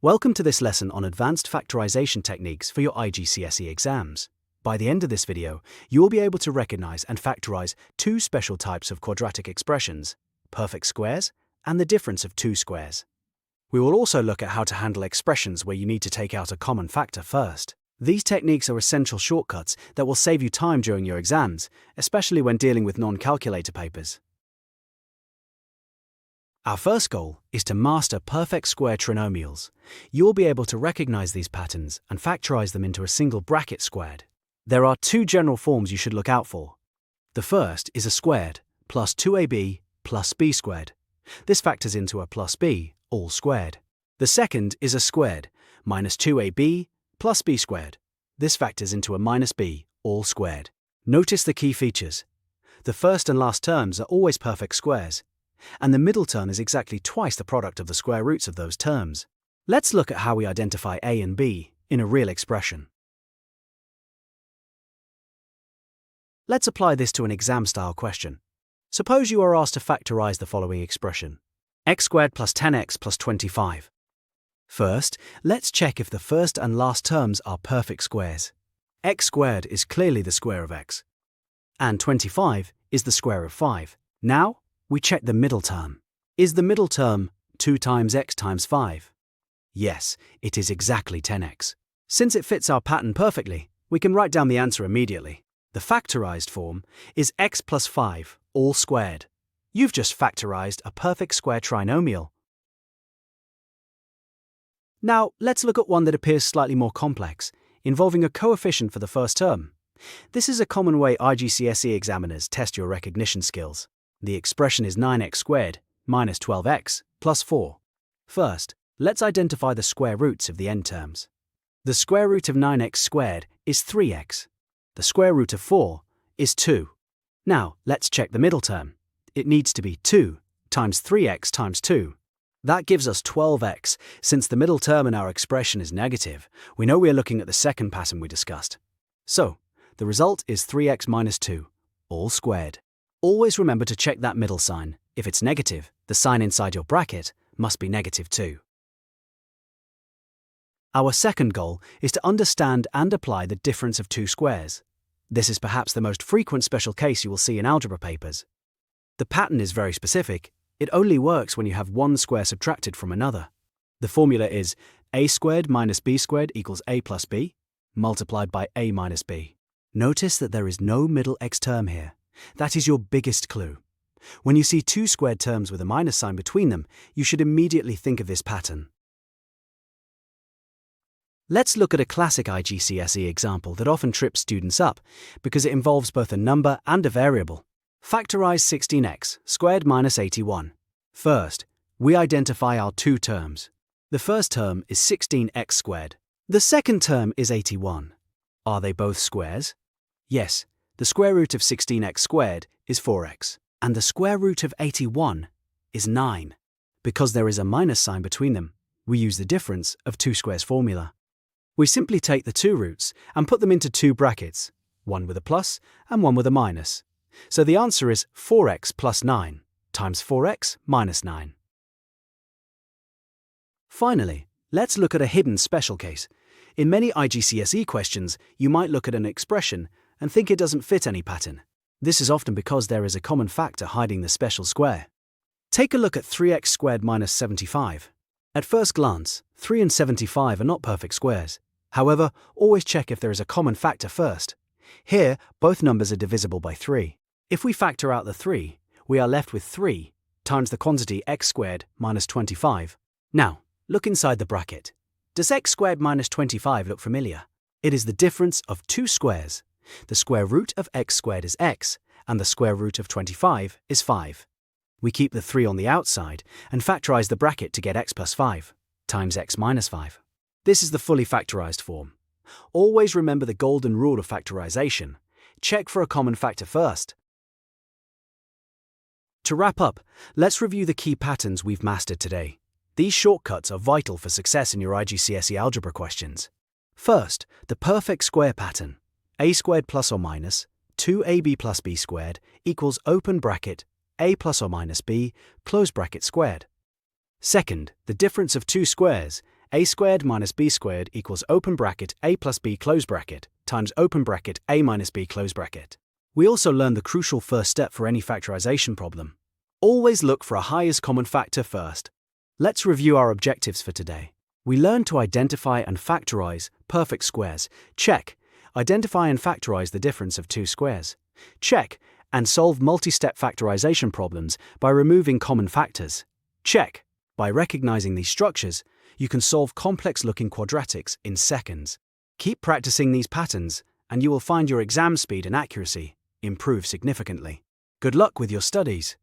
Welcome to this lesson on advanced factorization techniques for your IGCSE exams. By the end of this video, you will be able to recognize and factorize two special types of quadratic expressions, perfect squares and the difference of two squares. We will also look at how to handle expressions where you need to take out a common factor first. These techniques are essential shortcuts that will save you time during your exams, especially when dealing with non-calculator papers. Our first goal is to master perfect square trinomials. You will be able to recognize these patterns and factorize them into a single bracket squared. There are two general forms you should look out for. The first is a squared plus 2ab plus b squared. This factors into a plus b, all squared. The second is a squared minus 2ab plus b squared. This factors into a minus b, all squared. Notice the key features. The first and last terms are always perfect squares, and the middle term is exactly twice the product of the square roots of those terms. Let's look at how we identify a and b in a real expression. Let's apply this to an exam-style question. Suppose you are asked to factorize the following expression: x squared plus 10x plus 25. First, let's check if the first and last terms are perfect squares. X squared is clearly the square of x, and 25 is the square of 5. Now, we check the middle term. Is the middle term 2 times x times 5? Yes, it is exactly 10x. Since it fits our pattern perfectly, we can write down the answer immediately. The factorized form is x plus 5, all squared. You've just factorized a perfect square trinomial. Now, let's look at one that appears slightly more complex, involving a coefficient for the first term. This is a common way IGCSE examiners test your recognition skills. The expression is 9x squared minus 12x plus 4. First, let's identify the square roots of the end terms. The square root of 9x squared is 3x. The square root of 4 is 2. Now, let's check the middle term. It needs to be 2 times 3x times 2. That gives us 12x. Since the middle term in our expression is negative, we know we are looking at the second pattern we discussed. So, the result is 3x minus 2, all squared. Always remember to check that middle sign. If it's negative, the sign inside your bracket must be negative too. Our second goal is to understand and apply the difference of two squares. This is perhaps the most frequent special case you will see in algebra papers. The pattern is very specific. It only works when you have one square subtracted from another. The formula is a squared minus b squared equals a plus b, multiplied by a minus b. Notice that there is no middle x term here. That is your biggest clue. When you see two squared terms with a minus sign between them, you should immediately think of this pattern. Let's look at a classic IGCSE example that often trips students up because it involves both a number and a variable. Factorize 16x squared minus 81. First, we identify our two terms. The first term is 16x squared. The second term is 81. Are they both squares? Yes. The square root of 16x squared is 4x, and the square root of 81 is 9. Because there is a minus sign between them, we use the difference of two squares formula. We simply take the two roots and put them into two brackets, one with a plus and one with a minus. So the answer is 4x plus 9 times 4x minus 9. Finally, let's look at a hidden special case. In many IGCSE questions, you might look at an expression and think it doesn't fit any pattern. This is often because there is a common factor hiding the special square. Take a look at 3x squared minus 75. At first glance, 3 and 75 are not perfect squares. However, always check if there is a common factor first. Here, both numbers are divisible by 3. If we factor out the 3, we are left with 3 times the quantity x squared minus 25. Now, look inside the bracket. Does x squared minus 25 look familiar? It is the difference of two squares. The square root of x squared is x, and the square root of 25 is 5. We keep the 3 on the outside and factorize the bracket to get x plus 5 times x minus 5. This is the fully factorized form. Always remember the golden rule of factorization. Check for a common factor first. To wrap up, let's review the key patterns we've mastered today. These shortcuts are vital for success in your IGCSE algebra questions. First, the perfect square pattern. A squared plus or minus 2ab plus b squared equals open bracket a plus or minus b close bracket squared. Second, the difference of two squares, a squared minus b squared equals open bracket a plus b close bracket times open bracket a minus b close bracket. We also learned the crucial first step for any factorization problem. Always look for a highest common factor first. Let's review our objectives for today. We learned to identify and factorize perfect squares. Check. Identify and factorize the difference of two squares. Check. And solve multi-step factorization problems by removing common factors. Check. By recognizing these structures, you can solve complex-looking quadratics in seconds. Keep practicing these patterns, and you will find your exam speed and accuracy improve significantly. Good luck with your studies.